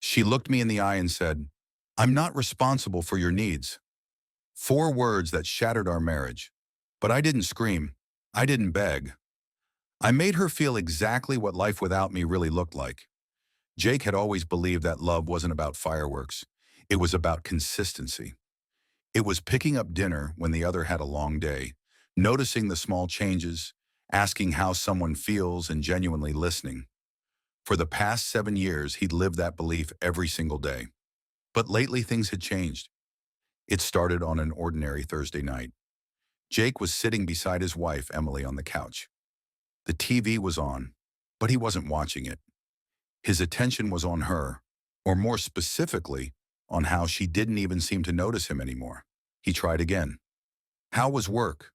She looked me in the eye and said, "I'm not responsible for your needs." 4 words that shattered our marriage. But I didn't scream. I didn't beg. I made her feel exactly what life without me really looked like. Jake had always believed that love wasn't about fireworks. It was about consistency. It was picking up dinner when the other had a long day, noticing the small changes, asking how someone feels, and genuinely listening. For the past 7 years, he'd lived that belief every single day. But lately, things had changed. It started on an ordinary Thursday night. Jake was sitting beside his wife, Emily, on the couch. The TV was on, but he wasn't watching it. His attention was on her, or more specifically, on how she didn't even seem to notice him anymore. He tried again. "How was work?"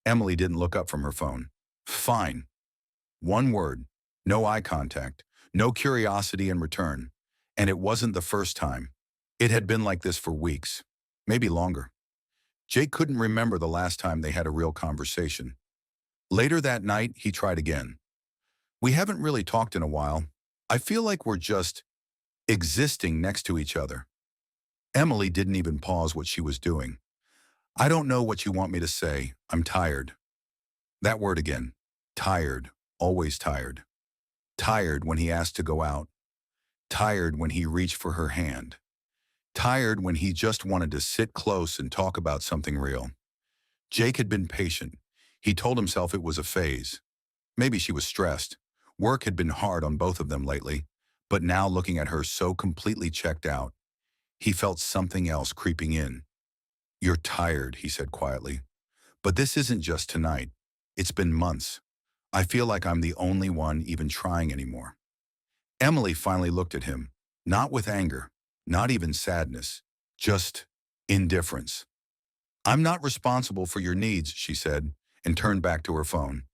Emily didn't look up from her phone. "Fine." One word, no eye contact, no curiosity in return. And it wasn't the first time. It had been like this for weeks, maybe longer. Jake couldn't remember the last time they had a real conversation. Later that night, he tried again. "We haven't really talked in a while. I feel like we're just existing next to each other." Emily didn't even pause what she was doing. "I don't know what you want me to say. I'm tired." That word again. Tired. Always tired. Tired when he asked to go out. Tired when he reached for her hand. Tired when he just wanted to sit close and talk about something real. Jake had been patient. He told himself it was a phase. Maybe she was stressed. Work had been hard on both of them lately, but now looking at her so completely checked out, he felt something else creeping in. "You're tired," he said quietly. "But this isn't just tonight. It's been months. I feel like I'm the only one even trying anymore." Emily finally looked at him, not with anger, not even sadness, just indifference. "I'm not responsible for your needs," she said, and turned back to her phone.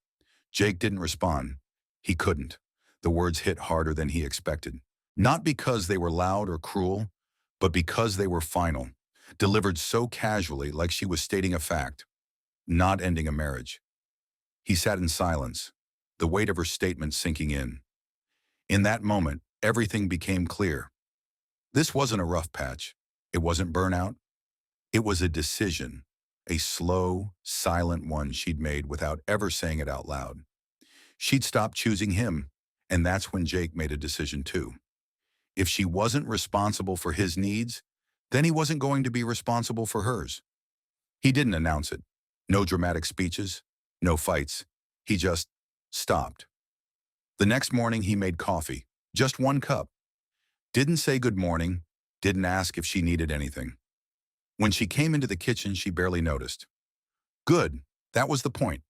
Jake didn't respond. He couldn't. The words hit harder than he expected. Not because they were loud or cruel, but because they were final, delivered so casually like she was stating a fact, not ending a marriage. He sat in silence, the weight of her statement sinking in. In that moment, everything became clear. This wasn't a rough patch. It wasn't burnout. It was a decision, a slow, silent one she'd made without ever saying it out loud. She'd stopped choosing him, and that's when Jake made a decision too. If she wasn't responsible for his needs, then he wasn't going to be responsible for hers. He didn't announce it. No dramatic speeches, no fights. He just stopped. The next morning he made coffee, just 1 cup. Didn't say good morning, didn't ask if she needed anything. When she came into the kitchen, she barely noticed. Good, that was the point.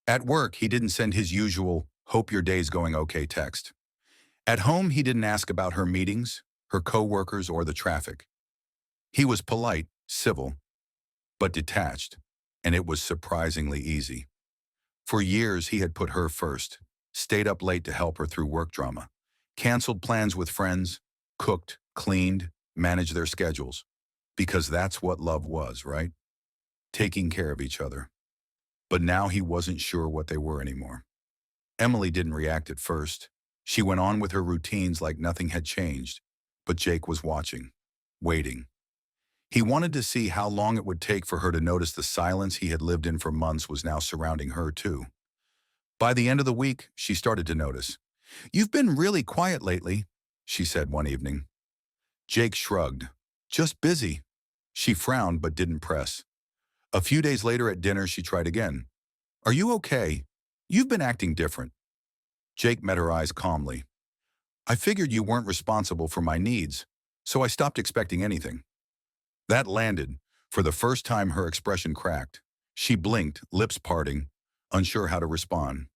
At work, he didn't send his usual, "hope your day's going okay" text. At home, he didn't ask about her meetings, her coworkers, or the traffic. He was polite, civil, but detached, and it was surprisingly easy. For years, he had put her first, stayed up late to help her through work drama, canceled plans with friends, cooked, cleaned, managed their schedules. Because that's what love was, right? Taking care of each other. But now he wasn't sure what they were anymore. Emily didn't react at first. She went on with her routines like nothing had changed. But Jake was watching, waiting. He wanted to see how long it would take for her to notice the silence he had lived in for months was now surrounding her too. By the end of the week, she started to notice. "You've been really quiet lately," she said one evening. Jake shrugged. "Just busy." She frowned but didn't press. A few days later at dinner, she tried again. "Are you okay? You've been acting different." Jake met her eyes calmly. "I figured you weren't responsible for my needs, so I stopped expecting anything." That landed. For the first time, her expression cracked. She blinked, lips parting, unsure how to respond.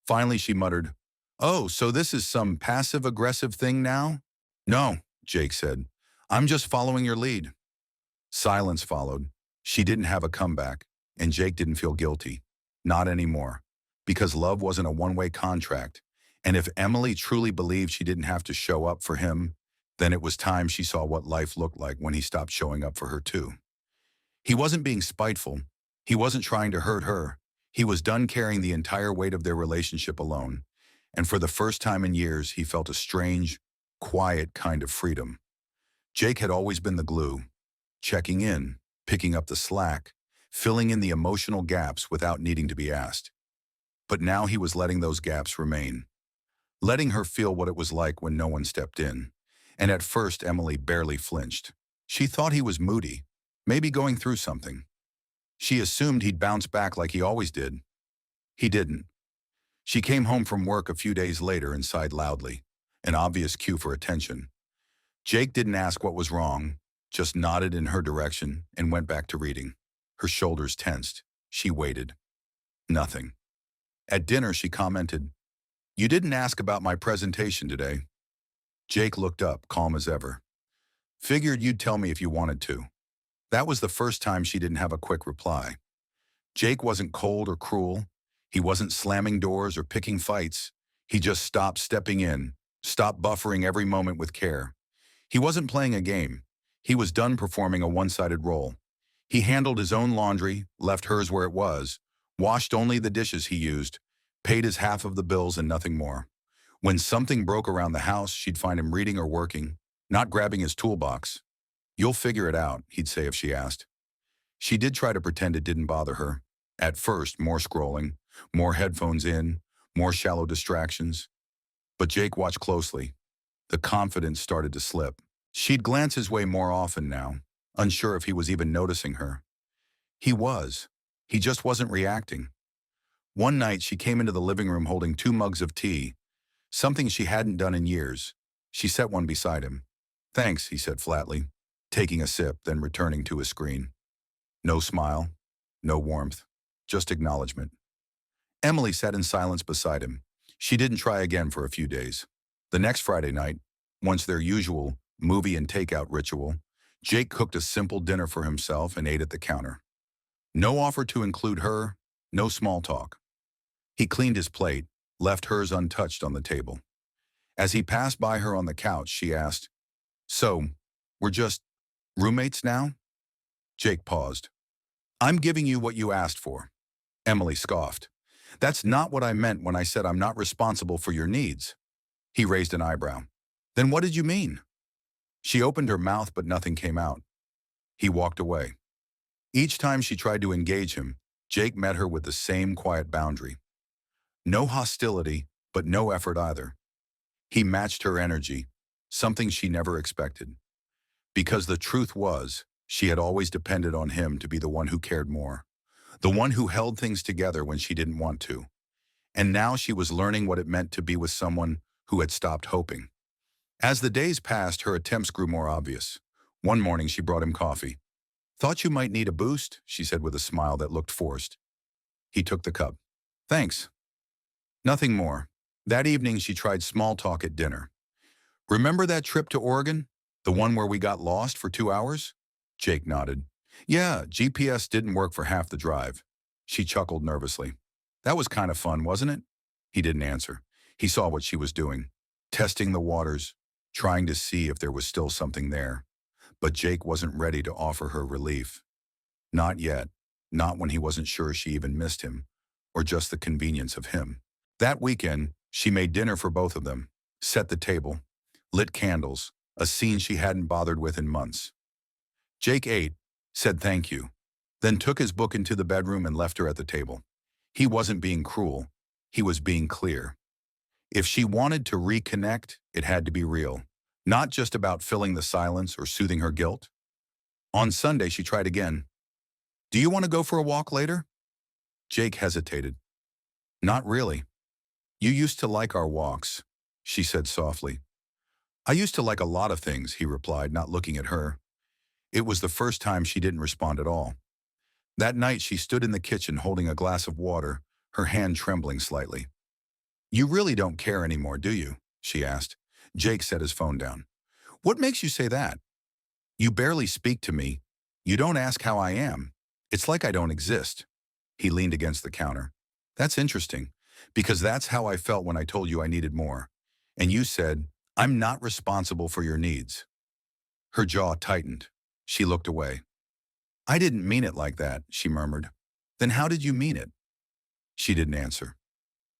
Finally, she muttered, "Oh, so this is some passive-aggressive thing now?" "No," Jake said. "I'm just following your lead." Silence followed. She didn't have a comeback, and Jake didn't feel guilty. Not anymore. Because love wasn't a one-way contract. And if Emily truly believed she didn't have to show up for him, then it was time she saw what life looked like when he stopped showing up for her too. He wasn't being spiteful. He wasn't trying to hurt her. He was done carrying the entire weight of their relationship alone. And for the first time in years, he felt a strange, quiet kind of freedom. Jake had always been the glue, checking in, picking up the slack, filling in the emotional gaps without needing to be asked. But now he was letting those gaps remain, letting her feel what it was like when no one stepped in. And at first, Emily barely flinched. She thought he was moody, maybe going through something. She assumed he'd bounce back like he always did. He didn't. She came home from work a few days later and sighed loudly, an obvious cue for attention. Jake didn't ask what was wrong, just nodded in her direction and went back to reading. Her shoulders tensed. She waited. Nothing. At dinner, she commented, "You didn't ask about my presentation today." Jake looked up, calm as ever. "Figured you'd tell me if you wanted to." That was the first time she didn't have a quick reply. Jake wasn't cold or cruel. He wasn't slamming doors or picking fights. He just stopped stepping in, stopped buffering every moment with care. He wasn't playing a game. He was done performing a one-sided role. He handled his own laundry, left hers where it was, washed only the dishes he used, paid his half of the bills and nothing more. When something broke around the house, she'd find him reading or working, not grabbing his toolbox. "You'll figure it out," he'd say if she asked. She did try to pretend it didn't bother her. At first, more scrolling, more headphones in, more shallow distractions. But Jake watched closely. The confidence started to slip. She'd glance his way more often now, unsure if he was even noticing her. He was. He just wasn't reacting. One night, she came into the living room holding 2 mugs of tea, something she hadn't done in years. She set one beside him. "Thanks," he said flatly, taking a sip, then returning to his screen. No smile, no warmth, just acknowledgement. Emily sat in silence beside him. She didn't try again for a few days. The next Friday night, once their usual movie and takeout ritual, Jake cooked a simple dinner for himself and ate at the counter. No offer to include her, no small talk. He cleaned his plate, left hers untouched on the table. As he passed by her on the couch, she asked, "So, we're just roommates now?" Jake paused. "I'm giving you what you asked for." Emily scoffed. "That's not what I meant when I said I'm not responsible for your needs." He raised an eyebrow. "Then what did you mean?" She opened her mouth, but nothing came out. He walked away. Each time she tried to engage him, Jake met her with the same quiet boundary. No hostility, but no effort either. He matched her energy, something she never expected. Because the truth was, she had always depended on him to be the one who cared more, the one who held things together when she didn't want to. And now she was learning what it meant to be with someone who had stopped hoping. As the days passed, her attempts grew more obvious. One morning, she brought him coffee. "Thought you might need a boost," she said with a smile that looked forced. He took the cup. "Thanks." Nothing more. That evening, she tried small talk at dinner. "Remember that trip to Oregon? The one where we got lost for 2 hours?" Jake nodded. "Yeah, GPS didn't work for half the drive." She chuckled nervously. "That was kind of fun, wasn't it?" He didn't answer. He saw what she was doing, testing the waters, trying to see if there was still something there. But Jake wasn't ready to offer her relief. Not yet. Not when he wasn't sure she even missed him, or just the convenience of him. That weekend, she made dinner for both of them, set the table, lit candles, a scene she hadn't bothered with in months. Jake ate, said thank you, then took his book into the bedroom and left her at the table. He wasn't being cruel. He was being clear. If she wanted to reconnect, it had to be real, not just about filling the silence or soothing her guilt. On Sunday, she tried again. "Do you want to go for a walk later?" Jake hesitated. "Not really." "You used to like our walks," she said softly. "I used to like a lot of things," he replied, not looking at her. It was the first time she didn't respond at all. That night, she stood in the kitchen holding a glass of water, her hand trembling slightly. "You really don't care anymore, do you?" she asked. Jake set his phone down. "What makes you say that? You barely speak to me. You don't ask how I am. It's like I don't exist." He leaned against the counter. "That's interesting, because that's how I felt when I told you I needed more. And you said, 'I'm not responsible for your needs.'" Her jaw tightened. She looked away. "I didn't mean it like that," she murmured. "Then how did you mean it?" She didn't answer.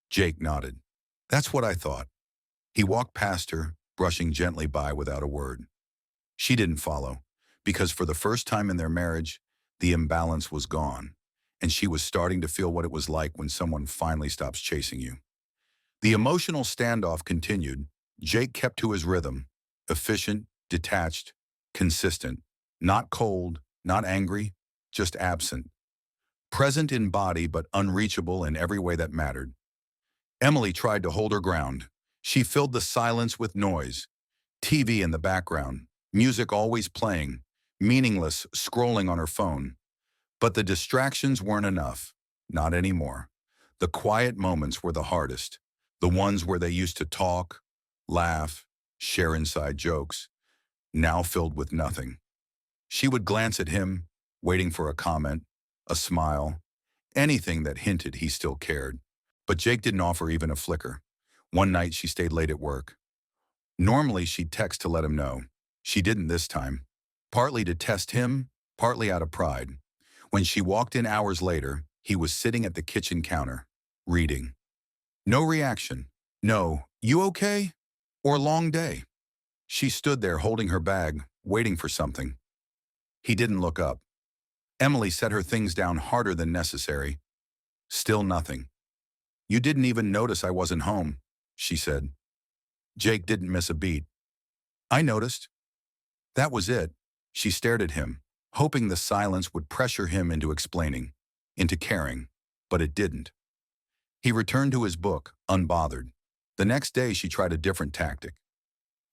Jake nodded. "That's what I thought." He walked past her, brushing gently by without a word. She didn't follow, because for the first time in their marriage, the imbalance was gone, and she was starting to feel what it was like when someone finally stops chasing you. The emotional standoff continued. Jake kept to his rhythm, efficient, detached, consistent, not cold, not angry, just absent, present in body but unreachable in every way that mattered. Emily tried to hold her ground. She filled the silence with noise, TV in the background, music always playing, meaningless scrolling on her phone. But the distractions weren't enough. Not anymore. The quiet moments were the hardest. The ones where they used to talk, laugh, share inside jokes, now filled with nothing. She would glance at him, waiting for a comment, a smile, anything that hinted he still cared. But Jake didn't offer even a flicker. One night she stayed late at work. Normally she'd text to let him know. She didn't this time. Partly to test him, partly out of pride. When she walked in hours later, he was sitting at the kitchen counter, reading. No reaction. No, you okay? Or long day? She stood there holding her bag, waiting for something. He didn't look up. Emily set her things down harder than necessary. Still nothing. You didn't even notice I wasn't home, she said. Jake didn't miss a beat. I noticed. That was it. She stared at him, hoping the silence would pressure him into explaining, into caring, but it didn't. He returned to his book, unbothered. The next day she tried a different tactic.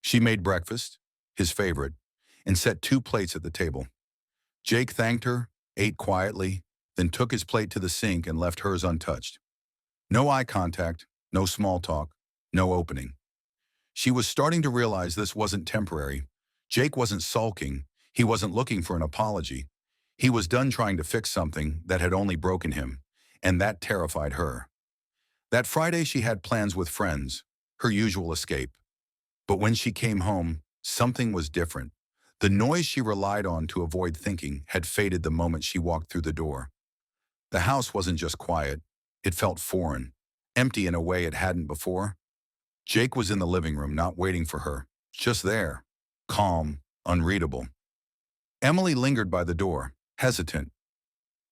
She made breakfast, his favorite, and set 2 plates at the table. Jake thanked her, ate quietly, then took his plate to the sink and left hers untouched. No eye contact, no small talk, no opening. She was starting to realize this wasn't temporary. Jake wasn't sulking. He wasn't looking for an apology. He was done trying to fix something that had only broken him, and that terrified her. That Friday she had plans with friends, her usual escape. But when she came home, something was different. The noise she relied on to avoid thinking had faded the moment she walked through the door. The house wasn't just quiet. It felt foreign, empty in a way it hadn't before. Jake was in the living room, not waiting for her, just there, calm, unreadable. Emily lingered by the door, hesitant.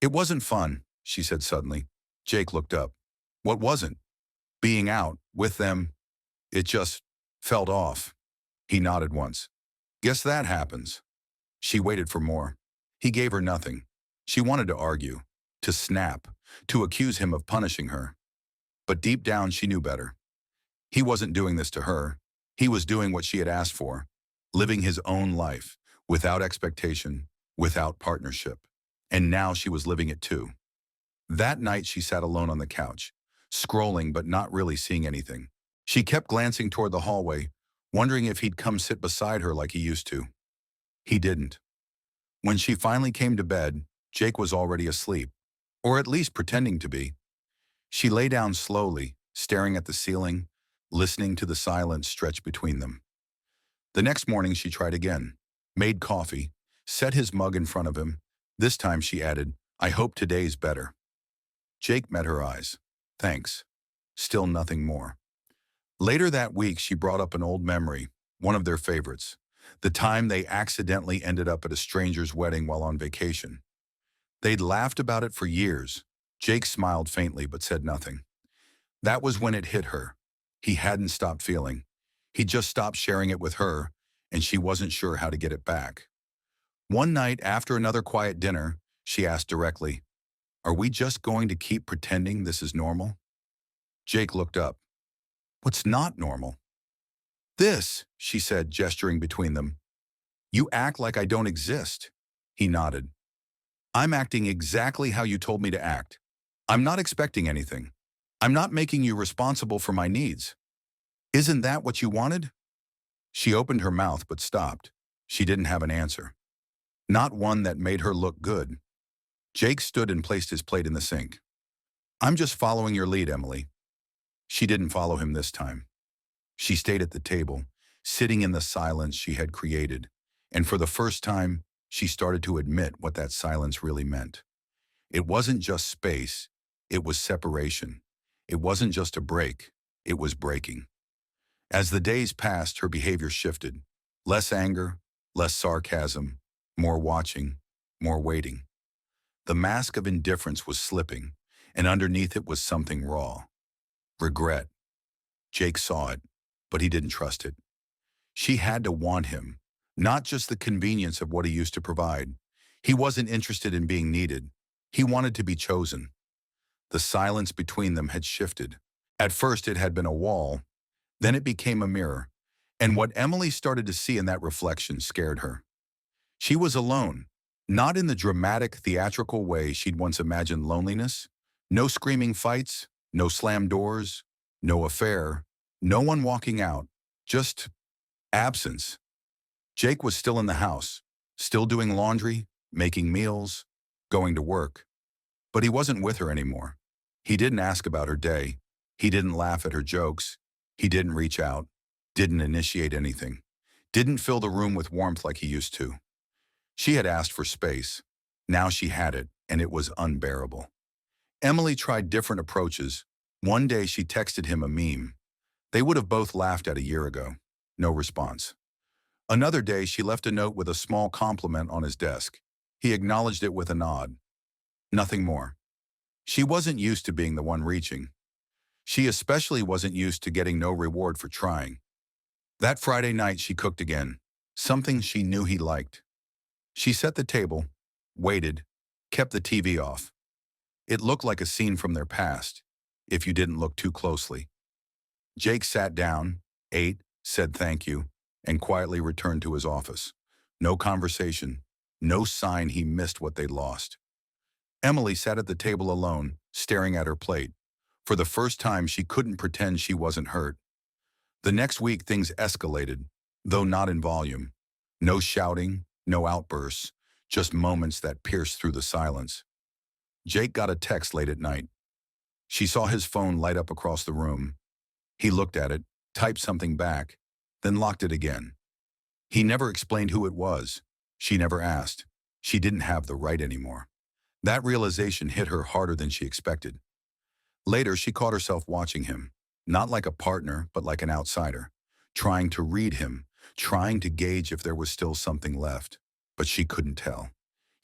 It wasn't fun, she said suddenly. Jake looked up. What wasn't? Being out, with them. It just felt off. He nodded once. Guess that happens. She waited for more. He gave her nothing. She wanted to argue, to snap, to accuse him of punishing her. But deep down she knew better. He wasn't doing this to her. He was doing what she had asked for, living his own life, without expectation, without partnership. And now she was living it too. That night she sat alone on the couch, scrolling but not really seeing anything. She kept glancing toward the hallway, wondering if he'd come sit beside her like he used to. He didn't. When she finally came to bed, Jake was already asleep, or at least pretending to be. She lay down slowly, staring at the ceiling, listening to the silence stretch between them. The next morning she tried again, made coffee, set his mug in front of him. This time she added, I hope today's better. Jake met her eyes. Thanks. Still nothing more. Later that week she brought up an old memory, one of their favorites, the time they accidentally ended up at a stranger's wedding while on vacation. They'd laughed about it for years. Jake smiled faintly but said nothing. That was when it hit her. He hadn't stopped feeling. He just stopped sharing it with her, and she wasn't sure how to get it back. One night, after another quiet dinner, she asked directly, Are we just going to keep pretending this is normal? Jake looked up. What's not normal? This, she said, gesturing between them. You act like I don't exist. He nodded. I'm acting exactly how you told me to act. I'm not expecting anything. I'm not making you responsible for my needs. Isn't that what you wanted? She opened her mouth but stopped. She didn't have an answer. Not one that made her look good. Jake stood and placed his plate in the sink. I'm just following your lead, Emily. She didn't follow him this time. She stayed at the table, sitting in the silence she had created, and for the first time, she started to admit what that silence really meant. It wasn't just space, it was separation. It wasn't just a break, it was breaking. As the days passed, her behavior shifted. Less anger, less sarcasm, more watching, more waiting. The mask of indifference was slipping, and underneath it was something raw. Regret. Jake saw it, but he didn't trust it. She had to want him, not just the convenience of what he used to provide. He wasn't interested in being needed. He wanted to be chosen. The silence between them had shifted. At first it had been a wall, then it became a mirror. And what Emily started to see in that reflection scared her. She was alone, not in the dramatic, theatrical way she'd once imagined loneliness. No screaming fights, no slammed doors, no affair, no one walking out, just absence. Jake was still in the house, still doing laundry, making meals, going to work. But he wasn't with her anymore. He didn't ask about her day. He didn't laugh at her jokes. He didn't reach out, didn't initiate anything, didn't fill the room with warmth like he used to. She had asked for space. Now she had it, and it was unbearable. Emily tried different approaches. One day she texted him a meme. They would have both laughed at a year ago. No response. Another day she left a note with a small compliment on his desk. He acknowledged it with a nod. Nothing more. She wasn't used to being the one reaching. She especially wasn't used to getting no reward for trying. That Friday night she cooked again, something she knew he liked. She set the table, waited, kept the TV off. It looked like a scene from their past, if you didn't look too closely. Jake sat down, ate, said thank you, and quietly returned to his office. No conversation, no sign he missed what they'd lost. Emily sat at the table alone, staring at her plate. For the first time, she couldn't pretend she wasn't hurt. The next week, things escalated, though not in volume. No shouting, no outbursts, just moments that pierced through the silence. Jake got a text late at night. She saw his phone light up across the room. He looked at it, typed something back, then locked it again. He never explained who it was. She never asked. She didn't have the right anymore. That realization hit her harder than she expected. Later, she caught herself watching him, not like a partner, but like an outsider, trying to read him, trying to gauge if there was still something left. But she couldn't tell.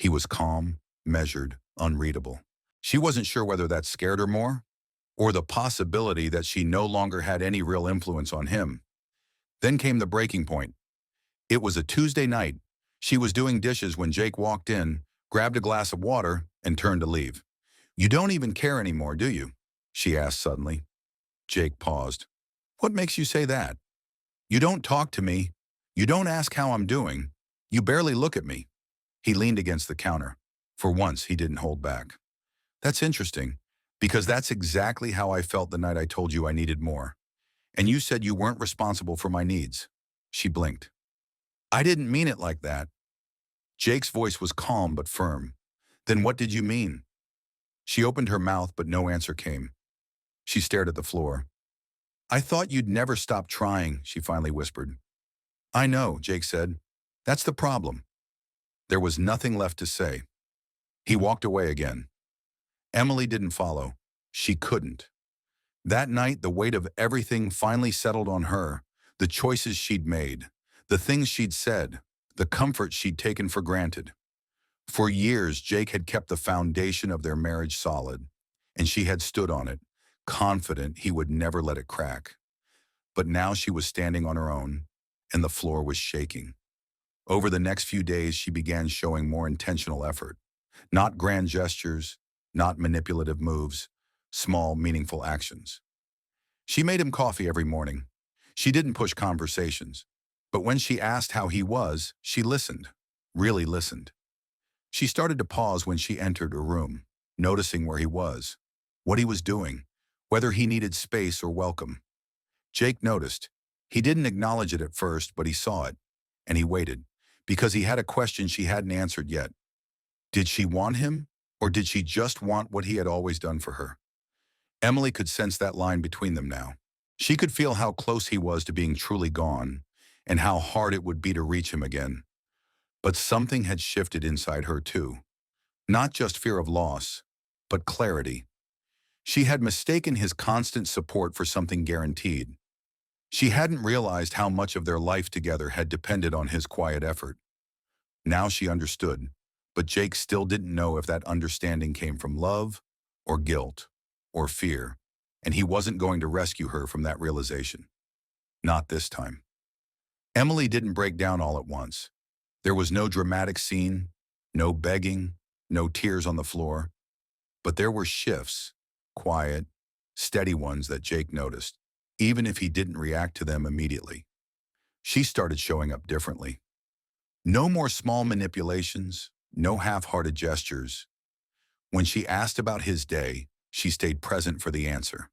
He was calm, measured, unreadable. She wasn't sure whether that scared her more, or the possibility that she no longer had any real influence on him. Then came the breaking point. It was a Tuesday night. She was doing dishes when Jake walked in, grabbed a glass of water, and turned to leave. "You don't even care anymore, do you?" she asked suddenly. Jake paused. "What makes you say that? You don't talk to me. You don't ask how I'm doing. You barely look at me." He leaned against the counter. For once, he didn't hold back. "That's interesting, because that's exactly how I felt the night I told you I needed more. And you said you weren't responsible for my needs." She blinked. "I didn't mean it like that." Jake's voice was calm but firm. "Then what did you mean?" She opened her mouth, but no answer came. She stared at the floor. "I thought you'd never stop trying," she finally whispered. "I know," Jake said. "That's the problem." There was nothing left to say. He walked away again. Emily didn't follow. She couldn't. That night, the weight of everything finally settled on her. The choices she'd made, the things she'd said, the comfort she'd taken for granted. For years, Jake had kept the foundation of their marriage solid, and she had stood on it, confident he would never let it crack. But now she was standing on her own, and the floor was shaking. Over the next few days, she began showing more intentional effort. Not grand gestures, not manipulative moves, small, meaningful actions. She made him coffee every morning. She didn't push conversations. But when she asked how he was, she listened, really listened. She started to pause when she entered a room, noticing where he was, what he was doing, whether he needed space or welcome. Jake noticed. He didn't acknowledge it at first, but he saw it, and he waited, because he had a question she hadn't answered yet. Did she want him, or did she just want what he had always done for her? Emily could sense that line between them now. She could feel how close he was to being truly gone, and how hard it would be to reach him again. But something had shifted inside her too. Not just fear of loss, but clarity. She had mistaken his constant support for something guaranteed. She hadn't realized how much of their life together had depended on his quiet effort. Now she understood, but Jake still didn't know if that understanding came from love or guilt or fear, and he wasn't going to rescue her from that realization. Not this time. Emily didn't break down all at once. There was no dramatic scene, no begging, no tears on the floor, but there were shifts, quiet, steady ones that Jake noticed, even if he didn't react to them immediately. She started showing up differently. No more small manipulations, no half-hearted gestures. When she asked about his day, she stayed present for the answer.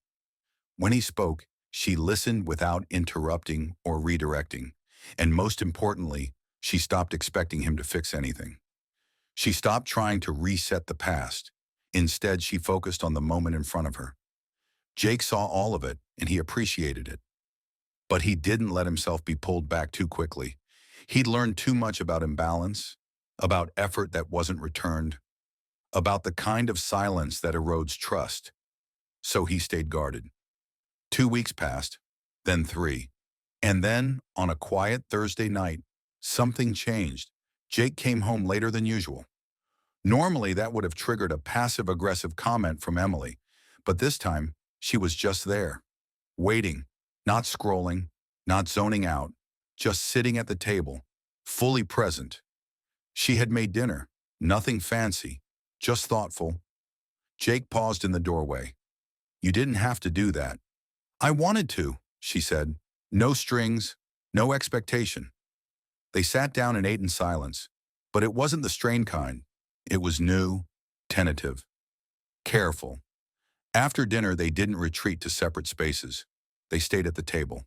When he spoke, she listened without interrupting or redirecting. And most importantly, she stopped expecting him to fix anything. She stopped trying to reset the past. Instead, she focused on the moment in front of her. Jake saw all of it, and he appreciated it. But he didn't let himself be pulled back too quickly. He'd learned too much about imbalance, about effort that wasn't returned, about the kind of silence that erodes trust. So he stayed guarded. 2 weeks passed, then 3. And then, on a quiet Thursday night, something changed. Jake came home later than usual. Normally, that would have triggered a passive-aggressive comment from Emily, but this time, she was just there, waiting, not scrolling, not zoning out, just sitting at the table, fully present. She had made dinner, nothing fancy, just thoughtful. Jake paused in the doorway. "You didn't have to do that." "I wanted to," she said. "No strings, no expectation." They sat down and ate in silence, but it wasn't the strained kind. It was new, tentative, careful. After dinner, they didn't retreat to separate spaces. They stayed at the table.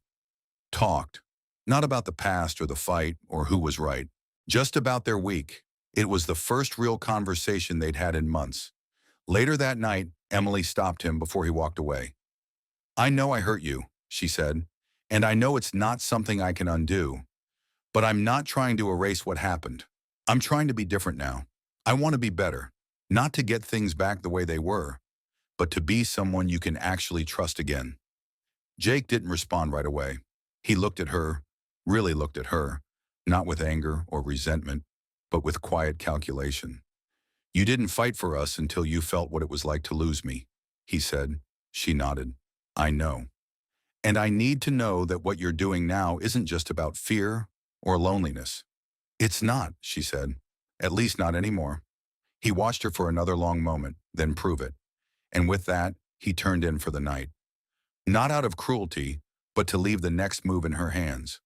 Talked. Not about the past or the fight or who was right. Just about their week. It was the first real conversation they'd had in months. Later that night, Emily stopped him before he walked away. "I know I hurt you," she said, "and I know it's not something I can undo, but I'm not trying to erase what happened. I'm trying to be different now. I want to be better, not to get things back the way they were, but to be someone you can actually trust again." Jake didn't respond right away. He looked at her, really looked at her, not with anger or resentment, but with quiet calculation. "You didn't fight for us until you felt what it was like to lose me," he said. She nodded. "I know. And I need to know that what you're doing now isn't just about fear or loneliness." "It's not," she said. "At least not anymore." He watched her for another long moment, then prove it. And with that, he turned in for the night. Not out of cruelty, but to leave the next move in her hands.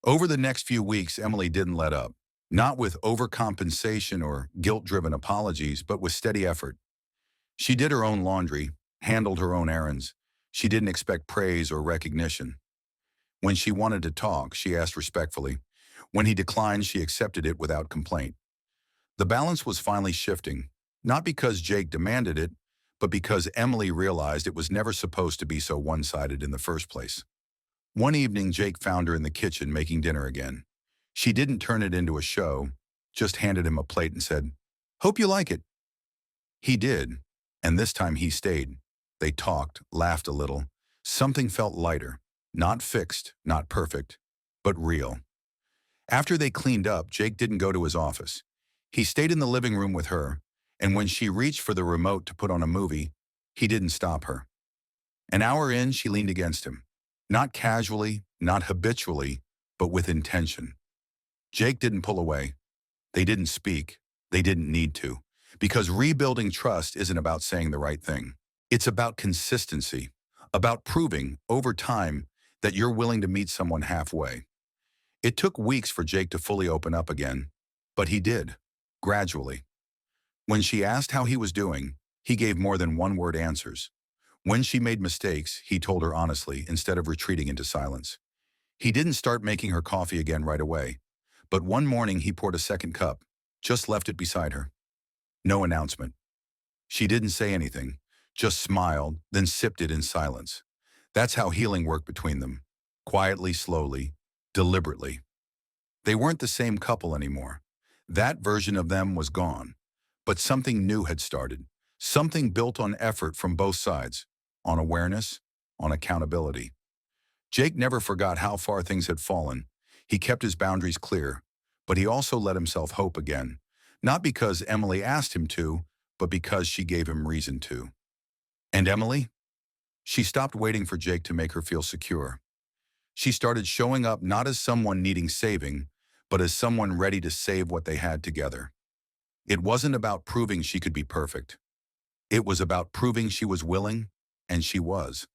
Over the next few weeks, Emily didn't let up. Not with overcompensation or guilt-driven apologies, but with steady effort. She did her own laundry, handled her own errands. She didn't expect praise or recognition. When she wanted to talk, she asked respectfully. When he declined, she accepted it without complaint. The balance was finally shifting, not because Jake demanded it, but because Emily realized it was never supposed to be so one-sided in the first place. One evening, Jake found her in the kitchen making dinner again. She didn't turn it into a show, just handed him a plate and said, "Hope you like it." He did, and this time he stayed. They talked, laughed a little. Something felt lighter, not fixed, not perfect, but real. After they cleaned up, Jake didn't go to his office. He stayed in the living room with her, and when she reached for the remote to put on a movie, he didn't stop her. An hour in, she leaned against him. Not casually, not habitually, but with intention. Jake didn't pull away. They didn't speak. They didn't need to. Because rebuilding trust isn't about saying the right thing. It's about consistency, about proving, over time, that you're willing to meet someone halfway. It took weeks for Jake to fully open up again, but he did, gradually. When she asked how he was doing, he gave more than one-word answers. When she made mistakes, he told her honestly instead of retreating into silence. He didn't start making her coffee again right away, but one morning he poured a second cup, just left it beside her. No announcement. She didn't say anything, just smiled, then sipped it in silence. That's how healing worked between them. Quietly, slowly, deliberately. They weren't the same couple anymore. That version of them was gone. But something new had started. Something built on effort from both sides. On awareness, on accountability. Jake never forgot how far things had fallen. He kept his boundaries clear, but he also let himself hope again. Not because Emily asked him to, but because she gave him reason to. And Emily? She stopped waiting for Jake to make her feel secure. She started showing up not as someone needing saving, but as someone ready to save what they had together. It wasn't about proving she could be perfect. It was about proving she was willing, and she was.